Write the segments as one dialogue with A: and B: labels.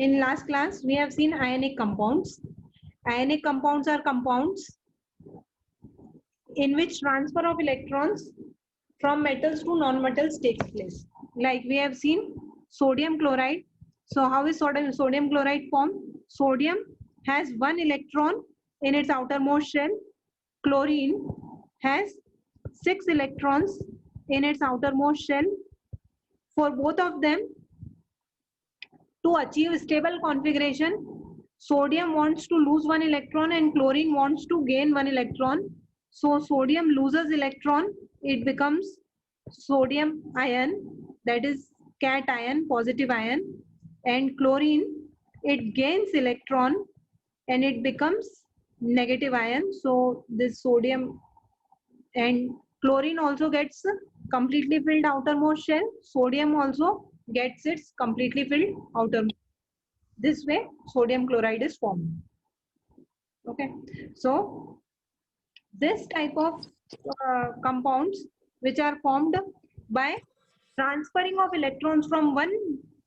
A: in last class we have seen ionic compounds. Ionic compounds are compounds in which transfer of electrons from metals to non-metals takes place. Like we have seen sodium chloride. So how is sodium chloride formed? Sodium has one electron in its outermost shell. Chlorine has 6 electrons in its outermost shell. For both of them to achieve stable configuration, sodium wants to lose one electron and chlorine wants to gain one electron. So sodium loses electron, it becomes sodium ion, that is cation, positive ion, and chlorine, it gains electron and it becomes negative ion. So this sodium and chlorine also gets completely filled outermost shell. Sodium also gets its completely filled outermost. This way sodium chloride is formed. Okay, so this type of compounds which are formed by transferring of electrons from one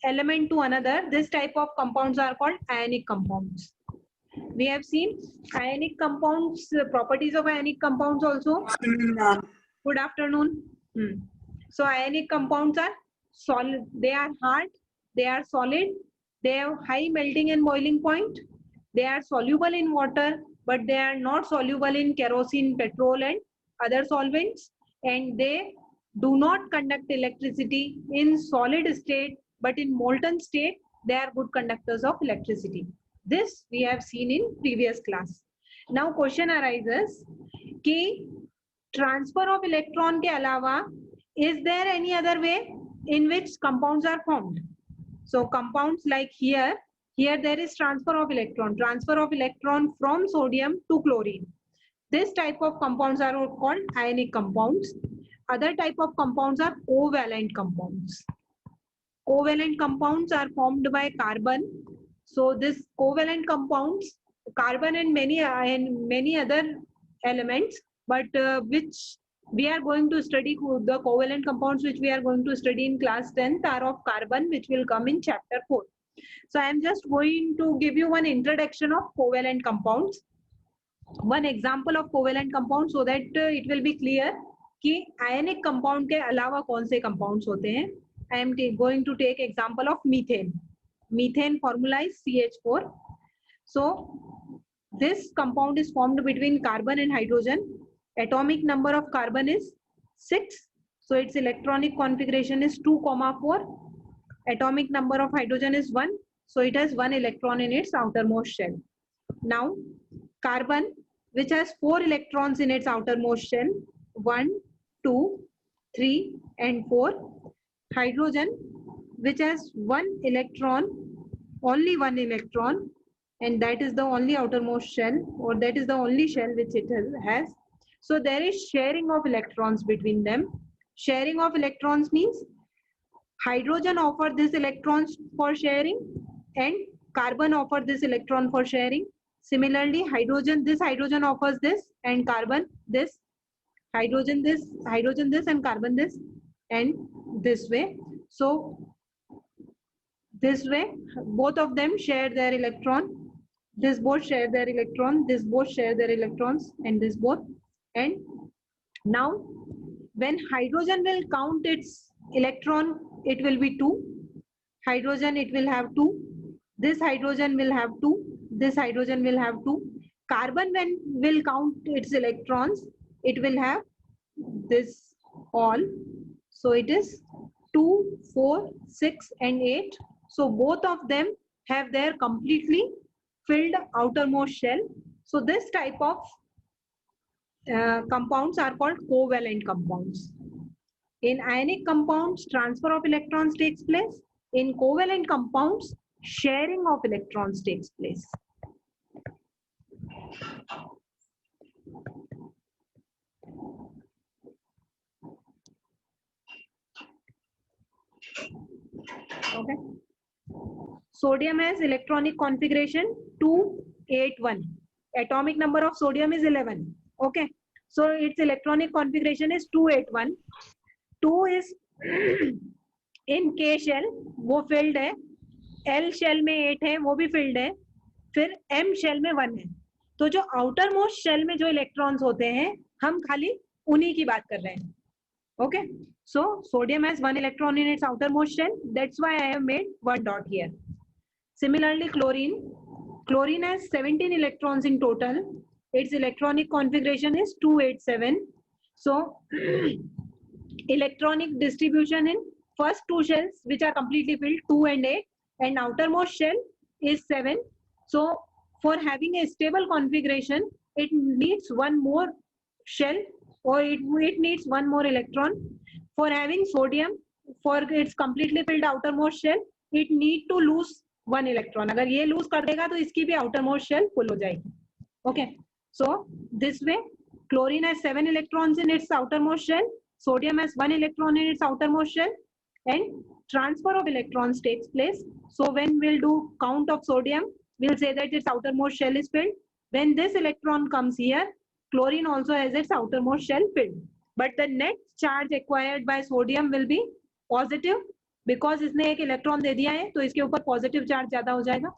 A: element to another, this type of compounds are called ionic compounds. We have seen ionic compounds, properties of ionic compounds also. Good afternoon. So ionic compounds are solid, they are hard, they are solid, they have high melting and boiling point, they are soluble in water, but they are not soluble in kerosene, petrol and other solvents, and they do not conduct electricity in solid state, but in molten state they are good conductors of electricity. This we have seen in previous class. Now question arises कि transfer of electron के अलावा is there any other way in which compounds are formed? So compounds like here there is transfer of electron from sodium to chlorine. This type of compounds are called ionic compounds. Other type of compounds are covalent compounds. Covalent compounds are formed by carbon. So this covalent compounds, carbon and many other elements, but which we are going to study, the covalent compounds which we are going to study in class 10th are of carbon, which will come in chapter 4. So I am just going to give you one introduction of covalent compounds, one example of covalent compound, so that it will be clear कि ionic compound के अलावा कौन से compounds होते हैं. I am going to take example of methane. Methane formula is CH4. So this compound is formed between carbon and hydrogen. Atomic number of carbon is 6. So its electronic configuration is 2,4. Atomic number of hydrogen is 1. So it has 1 electron in its outermost shell. Now carbon, which has 4 electrons in its outermost shell, 1, 2, 3 and 4. Hydrogen, which has 1 electron, only 1 electron, and that is the only outermost shell, or that is the only shell which it has. So there is sharing of electrons between them. Sharing of electrons means hydrogen offer this electrons for sharing and carbon offer this electron for sharing. Similarly, this hydrogen offers this and carbon this, hydrogen this and carbon this, and this way. So this way both of them share their electron, this both share their electron, this both share their electrons, and this both. And now when hydrogen will count its electron, it will be 2. Hydrogen, it will have 2. This hydrogen will have 2. This hydrogen will have 2. Carbon, when will count its electrons, it will have this all. So it is 2, 4, 6 and 8. So both of them have their completely filled outermost shell. So this type of compounds are called covalent compounds. In ionic compounds, transfer of electrons takes place. In covalent compounds, sharing of electrons takes place. Okay. Sodium has electronic configuration 281. Atomic number of sodium is 11. Okay. So its electronic configuration is 281. 2 is in K shell, वो filled है. L shell में 8 है, वो भी field है, फिर M shell में 1 है। तो जो आउटर मोस्ट शेल में जो इलेक्ट्रॉन्स होते हैं, हम खाली उन्हीं की बात कर रहे हैं. Okay, so sodium has 1 electron in its outermost shell. That's why I have made 1 dot here. Similarly, chlorine has 17 electrons in total. Its electronic configuration is 287. So electronic distribution in first two shells, which are completely filled, 2 and 8, and outermost shell is 7. So for having a stable configuration, it needs one more shell, or it needs one more electron. For having sodium, for its completely filled outermost shell, it need to lose one electron. अगर ये lose कर देगा तो इसकी भी outermost shell full हो जाएगी. Okay, so this way chlorine has 7 electrons in its outermost shell, sodium has 1 electron in its outermost shell, and transfer of electrons takes place. So when we'll do count of sodium, we'll say that its outermost shell is filled. When this electron comes here, chlorine also has its outermost shell filled, but the net charge acquired by sodium will be positive, because इसने एक electron दे दिया है तो इसके ऊपर positive charge ज्यादा हो जाएगा.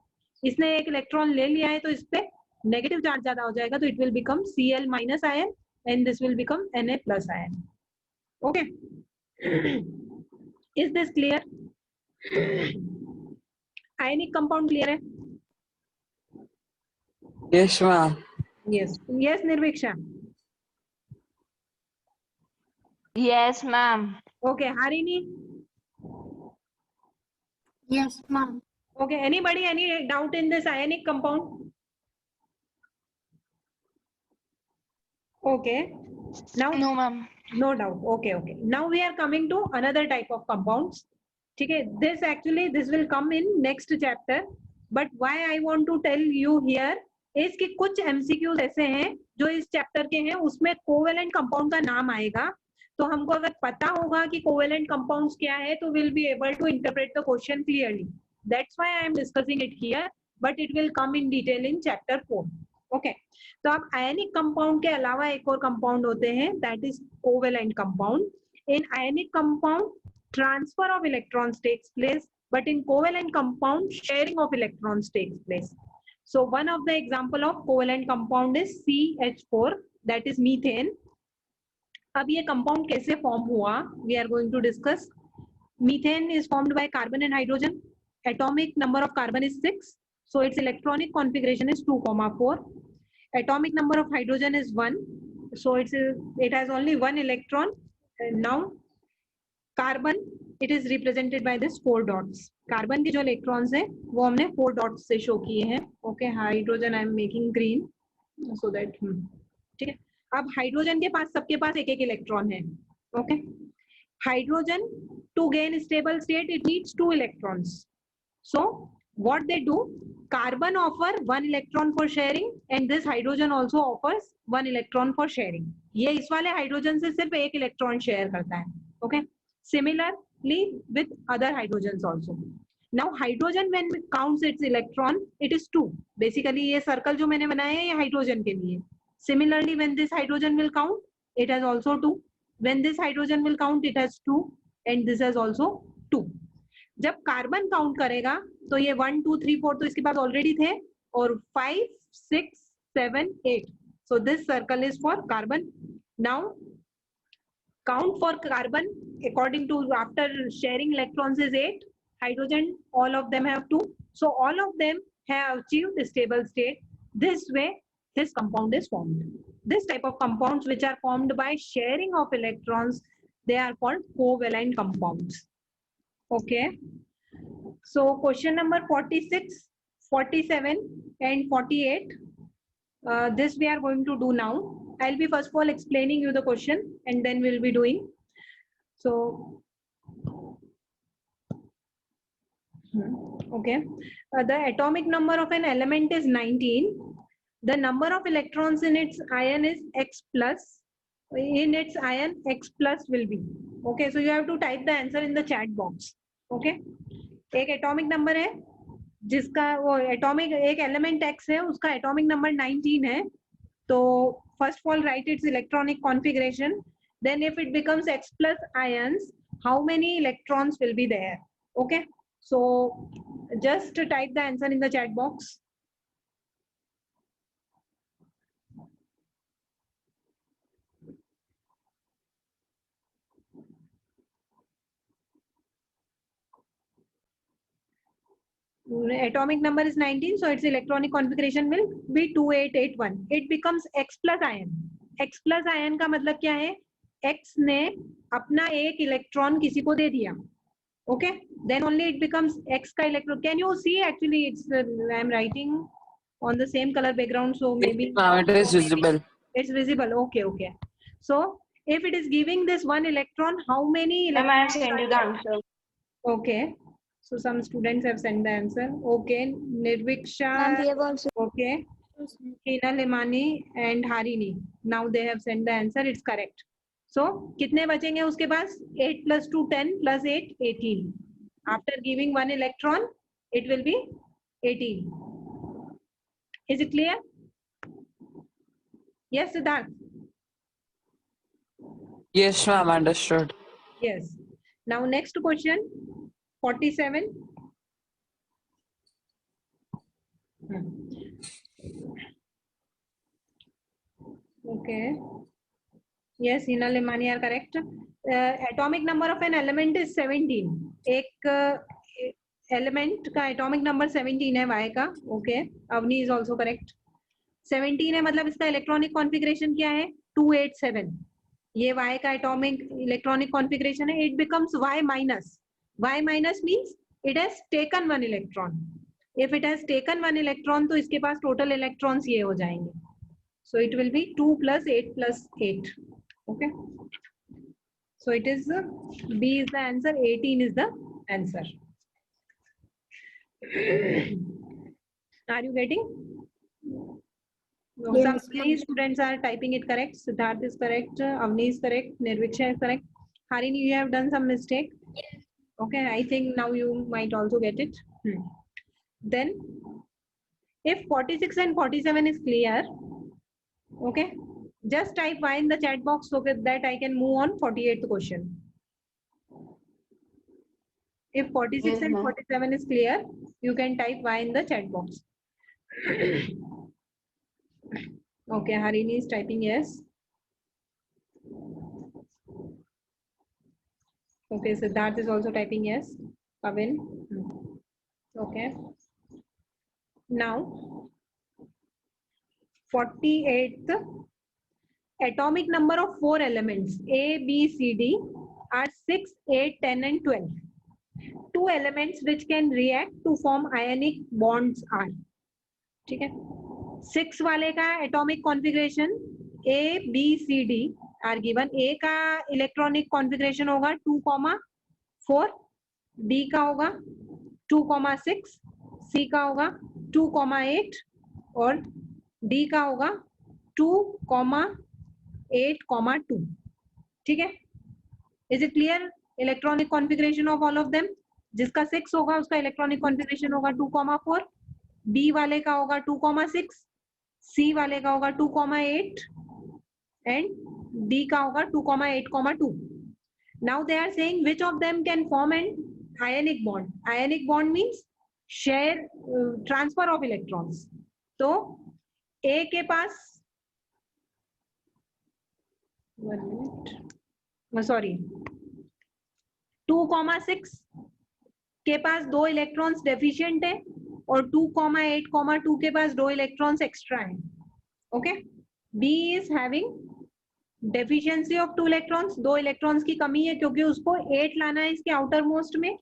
A: इसने एक इलेक्ट्रॉन ले लिया है तो इस पे नेगेटिव चार्ज ज्यादा हो जाएगा, तो it will become Cl minus ion and this will become Na plus ion. Okay, is this clear? Ionic compound clear है?
B: Yes, ma'am.
A: Yes, yes, Nirviksha.
C: Yes, ma'am.
A: Okay, Harini.
D: Yes, ma'am.
A: Okay, anybody any doubt in this ionic compound? Okay, now
C: No, ma'am.
A: no doubt. Okay, okay. Now we are coming to another type of compounds. Okay, this will come in next chapter. But why I want to tell you here is कि कुछ MCQs ऐसे हैं जो इस chapter के हैं, उसमें covalent compound का नाम आएगा. तो हमको अगर पता होगा कि कोवेलेंट कंपाउंड्स क्या है, तो will be able to interpret the question clearly. That's why I am discussing it here, but it will come in detail in chapter 4. Okay, तो अब आयनिक कंपाउंड के अलावा एक और कंपाउंड होते हैं, that is covalent compound. In ionic compound transfer of electrons takes place, but in covalent compound sharing of electrons takes place. So one of the example of covalent compound is CH4, that is methane. अब ये compound कैसे form हुआ, we are going to discuss. Methane is formed by carbon and hydrogen. Atomic number of carbon is 6, so its electronic configuration is 2,4. Atomic number of hydrogen is 1, so it has only one electron. And now carbon, it is represented by this 4 dots. Carbon के जो electrons हैं वो हमने 4 dots से show किए हैं. Okay, hydrogen I am making green so that, ठीक है. अब हाइड्रोजन के पास, सबके पास एक एक इलेक्ट्रॉन है. Okay, hydrogen to gain stable state it needs 2 electrons. So what they do, carbon offer 1 electron for sharing and this hydrogen also offers 1 electron for sharing. ये इस वाले हाइड्रोजन से सिर्फ एक इलेक्ट्रॉन शेयर करता है. Okay, similarly with other hydrogens also. Now hydrogen when counts its electron, it is 2. Basically ये circle जो मैंने बनाया है ये हाइड्रोजन के लिए. Similarly when this hydrogen will count, it has also 2. When this hydrogen will count, it has 2 and this has also 2. जब carbon count करेगा तो ये 1 2 3 4 तो इसके पास ऑलरेडी थे, और 5 6 7 8. So this circle is for carbon. Now count for carbon according to after sharing electrons is 8. Hydrogen, all of them have 2, so all of them have achieved stable state. This way this compound is formed. This type of compounds which are formed by sharing of electrons, they are called covalent compounds. Okay, so question number 46 47 and 48, this we are going to do now. I'll be first of all explaining you the question and then we'll be doing. So, okay, the atomic number of an element is 19. The number of electrons in its ion is X plus. In its ion, X plus will be. Okay, so you have to type the answer in the chat box. Okay, एक atomic number है जिसका वो atomic एक element X है, उसका atomic number 19 है. तो first of all write its electronic configuration, then if it becomes X plus ions, how many electrons will be there. Okay, so Just type the answer in the chat box. Atomic number is 19, so its electronic configuration will be 2881. It becomes X plus ion. X plus ion का मतलब क्या है? X ने अपना एक electron किसी को दे दिया. Okay, then only it becomes X का electron. Can you see? Actually, it's I am writing on the same color background, so maybe
B: it is visible.
A: it's visible. Okay, okay. So if it is giving this one electron, how many
C: Ma'am, I have
A: electrons?
C: sent you the answer.
A: Okay. So some students have sent the answer. Okay, Nirviksha.
D: Ma'am, we have also.
A: Okay, Hina Limani and Harini. Now they have sent the answer. It's correct. So कितने बचेंगे उसके पास? 8 plus 2 10 plus 8 18. After giving one electron, it will be 18. Is it clear? Yes, Siddharth.
B: Yes, ma'am, understood.
A: Yes. Now next question, 47. Okay. Yes, Hina Limani are correct. Atomic number of an element is 17. एक element का atomic number 17 है Y का. Okay. Avni is also correct. 17 है मतलब इसका electronic configuration क्या है? 287. ये Y का atomic electronic configuration है. It becomes Y minus. Y minus means it has taken one electron. If it has taken one electron, तो इसके पास total electrons ये हो जाएंगे. So it will be 2 plus 8 plus 8. Okay. So it is B is the answer. 18 is the answer. Are you getting? No,
D: Yes,
A: some three students are typing it correct. Siddharth is correct. Avni is correct. Nirviksha is correct. Harini, you have done some mistake. Okay, I think now you might also get it. Then, if 46 and 47 is clear, okay, just type Y in the chat box so that I can move on 48th question. If 46
C: Yes,
A: and
C: ma'am.
A: 47 is clear, you can type Y in the chat box. Okay, Harini is typing yes. Okay, Siddharth is also typing yes. Pavin. Okay. Now, 48th, atomic number of 4 elements A, B, C, D are 6, 8, 10 and 12. 2 elements which can react to form ionic bonds are. ठीक है? 6 वाले का atomic configuration A, B, C, D are given. A का electronic configuration होगा 2,4, D का होगा 2,6, C का होगा 2,8 और D का होगा 2,8,2. ठीक है? Is it clear? Electronic configuration of all of them. जिसका 6 होगा उसका electronic configuration होगा 2,4, B वाले का होगा 2,6, C वाले का होगा 2,8 and D का होगा 2,8,2. Now they are saying which of them can form an ionic bond. Ionic bond means share transfer of electrons. तो A के पास 1 minute, sorry, 2,6 के पास 2 इलेक्ट्रॉन्स डेफिशिएंट है और 2,8,2 के पास 2 इलेक्ट्रॉन्स एक्स्ट्रा है. Okay, B is having deficiency of 2 electrons. 2 electrons की कमी है क्योंकि उसको 8 लाना है इसके आउटर मोस्ट में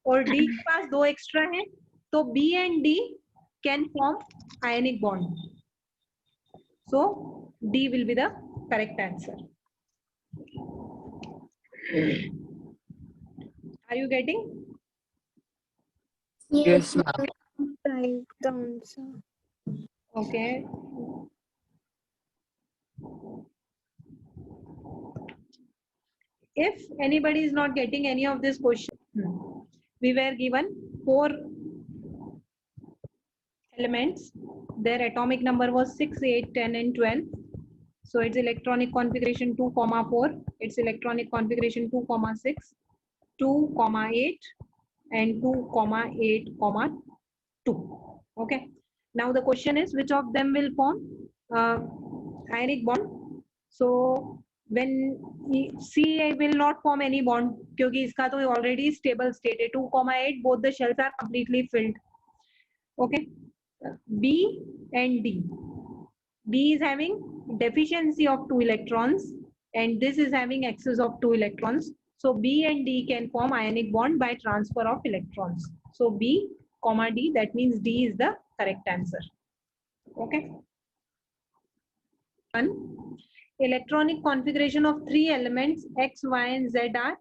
A: और D के पास 2 एक्स्ट्रा है. तो B and D can form ionic bond. So D will be the correct answer. Are you getting?
B: Yes, ma'am.
D: Right answer.
A: Okay. If anybody is not getting any of this question, we were given 4 elements. Their atomic number was 6, 8, 10 and 12. So its electronic configuration 2,4, its electronic configuration 2,6, 2,8 and 2,8,2. Okay. Now the question is which of them will form ionic bond. So when C will not form any bond क्योंकि इसका तो already stable state है 2,8 both the shells are completely filled. Okay. B and D. B is having deficiency of 2 electrons and this is having excess of 2 electrons. So B and D can form ionic bond by transfer of electrons. So B, D, that means D is the correct answer. Okay. 1. Electronic configuration of 3 elements X, Y and Z are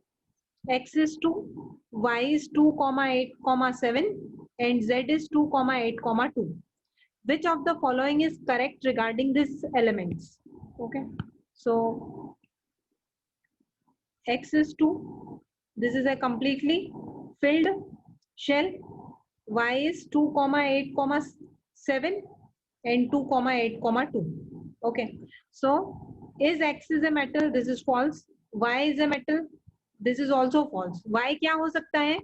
A: X is 2, Y is 2,8,7 and Z is 2,8,2. Which of the following is correct regarding these elements? Okay. So X is 2. This is a completely filled shell. Y is 2,8,7 and 2,8,2. Okay. So is X is a metal? This is false. Y is a metal. This is also false. Y क्या हो सकता है?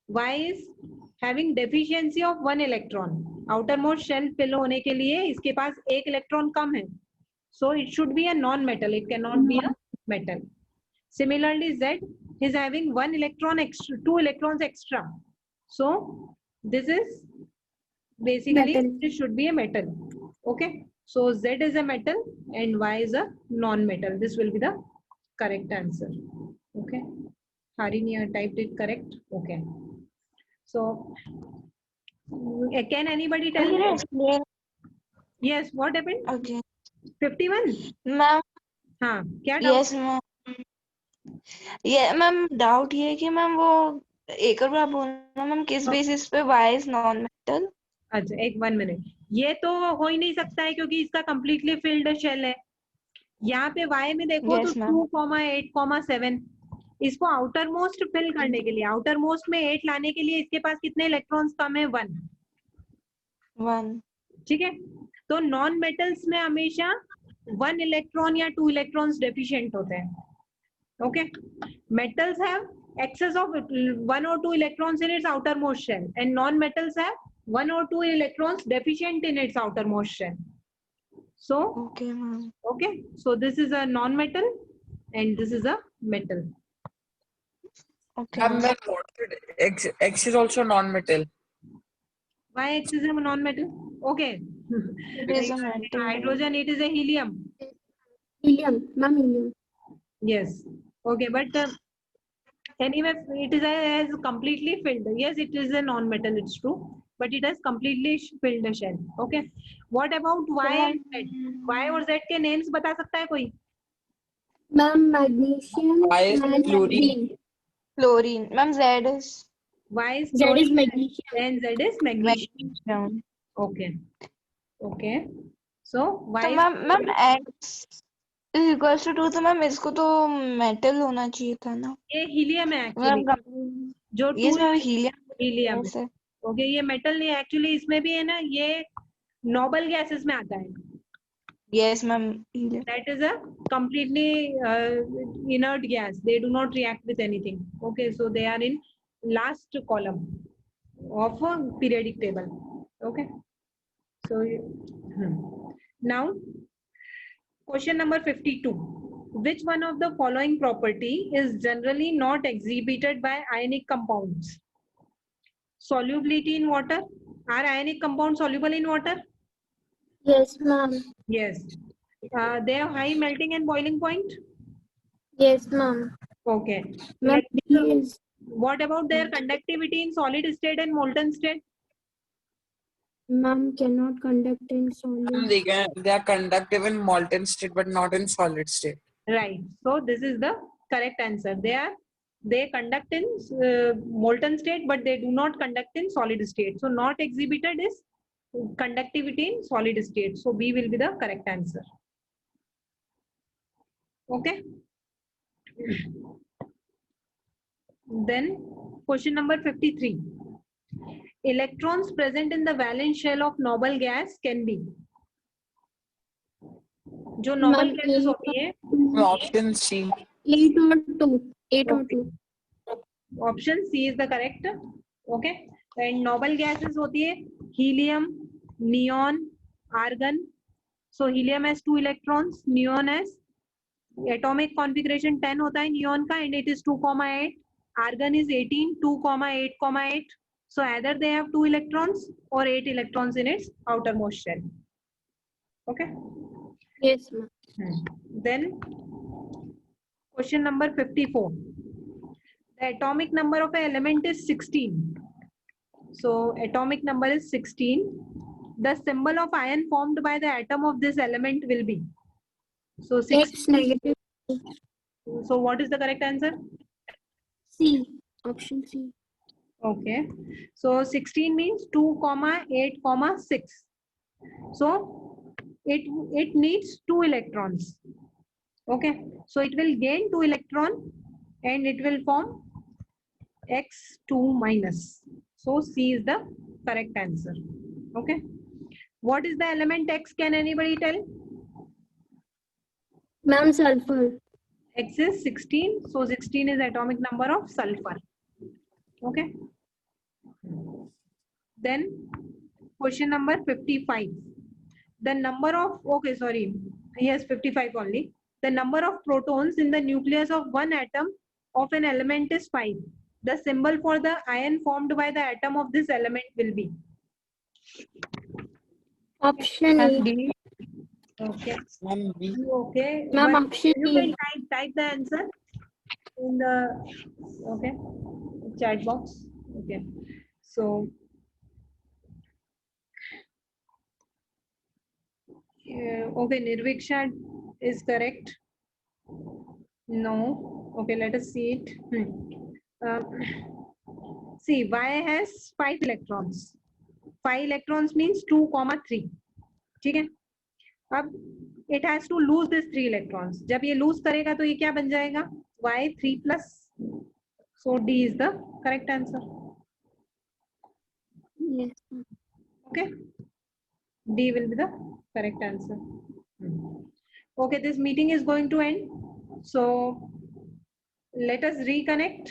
A: Y is having deficiency of 1 electron. Outermost shell fill होने के लिए इसके पास एक electron कम है. So it should be a non-metal. It cannot be a metal. Similarly, Z is having 1 electron extra, 2 electrons extra. So this is basically
D: Metal.
A: it should be a metal. Okay. So Z is a metal and Y is a non-metal. This will be the correct answer. Okay. Harini typed it correct. Okay. So can anybody tell me?
C: explain
A: Yes, what happened?
C: again.
A: 51?
C: Ma'am
A: हाँ, क्या doubt?
C: Yes ma'am ये ma'am doubt ये है कि ma'am वो एक और बार बोलना मैम किस बेसिस पे वाई इज नॉन मेटल.
A: अच्छा एक 1 मिनट. ये तो हो ही नहीं सकता है क्योंकि इसका completely filled shell है. यहाँ पे Y में देखो
C: Yes,
A: तो
C: ma'am.
A: 2,8,7 इसको आउटर मोस्ट फिल करने के लिए आउटर मोस्ट में 8 लाने के लिए इसके पास कितने इलेक्ट्रॉन्स कम है 1.
C: 1.
A: ठीक है. तो नॉन मेटल्स में हमेशा 1 इलेक्ट्रॉन या 2 इलेक्ट्रॉन्स डेफिशिएंट होते हैं. Okay. Metals have excess of 1 or 2 electrons in its outermost shell and non-metals have 1 or 2 electrons deficient in its outermost shell. So
C: Okay, ma'am.
A: okay, so this is a non-metal and this is a metal.
C: Okay,
B: Ma'am,
C: ma'am.
B: then what? X is also non-metal.
A: Why X is a non-metal? Okay.
C: It is a metal.
A: Hydrogen, it is a helium.
D: Helium. Ma'am, helium.
A: Yes. Okay, but anyway, it is has completely filled. Yes, it is a non-metal. It's true, but it has completely filled the shell. Okay. What about Y and Z? Y और Z के names बता सकता है कोई?
D: Ma'am, magnesium
B: Y is
D: and
B: fluorine.
C: Chlorine. Ma'am, Z is
A: Y is
D: Z is
A: chlorine
D: magnesium.
A: and Z is magnesium.
C: magnesium.
A: Okay. Okay. So Y
C: तो
A: is
C: ma'am X is equals to 2 तो ma'am इसको तो metal होना चाहिए था ना.
A: ये helium है
C: मैम
A: actually. जो
C: yes
A: 2
C: ma'am helium.
A: helium
C: Yes, sir.
A: Okay. ये मेटल नहीं एक्चुअली इसमें भी है ना. ये नोबल गैसेस में आता है.
C: Yes, ma'am. Helium.
A: That is a completely inert gas. They do not react with anything. Okay, so they are in last column of a periodic table. Okay, so now question number 52. Which one of the following property is generally not exhibited by ionic compounds? Solubility in water. Are ionic compounds soluble in water?
D: Yes, ma'am.
A: Yes. They have high melting and boiling point.
D: Yes, ma'am.
A: Okay.
D: Ma'am, yes.
A: What about their conductivity in solid state and molten state?
D: Ma'am cannot conduct in
B: Ma'am,
D: solid.
B: they are conductive in molten state but not in solid state.
A: Right. So this is the correct answer. They conduct in molten state, but they do not conduct in solid state. So not exhibited is conductivity in solid state. So B will be the correct answer. Okay. Then question number 53. Electrons present in the valence shell of noble gas can be. जो noble
D: Ma'am,
A: gases होती है.
B: Option C.
D: 8 or 2. 8 or 2.
A: Option C is the correct. Okay. And noble gases होती है helium, neon, argon. So helium has 2 electrons, neon has atomic configuration 10 होता है neon का and it is 2,8. argon is 18, 2,8,8. so either they have 2 electrons or 8 electrons in its outermost shell. Okay.
D: Yes, ma'am.
A: Then question number 54. The atomic number of an element is 16. So atomic number is 16. The symbol of ion formed by the atom of this element will be. So 6.
D: X negative.
A: So what is the correct answer?
D: C. Option C.
A: Okay. So 16 means 2, 8, 6. So it needs 2 electrons. Okay. So it will gain 2 electron and it will form X2 minus. So C is the correct answer. Okay. What is the element X? Can anybody tell?
D: Ma'am, sulfur.
A: X is 16. So 16 is atomic number of sulfur. Okay. Then question number 55. The number of, okay, sorry. Yes, 55 only. The number of protons in the nucleus of one atom of an element is 5. The symbol for the ion formed by the atom of this element will be.
D: Option E.
B: B.
A: Okay.
B: Ma'am, B.
A: Okay.
D: Ma'am,
A: But
D: option
A: you
D: E.
A: can type the answer in the okay chat box. Okay. So okay, Nirviksha is correct. No. Okay, let us see it. See, Y has 5 electrons. 5 electrons means 2, 3. ठीक है. अब it has to lose this 3 electrons. जब ये lose करेगा तो ये क्या बन जाएगा? Y 3 plus. So D is the correct answer.
D: Yes, ma'am.
A: Okay. D will be the correct answer. Okay, this meeting is going to end. So let us reconnect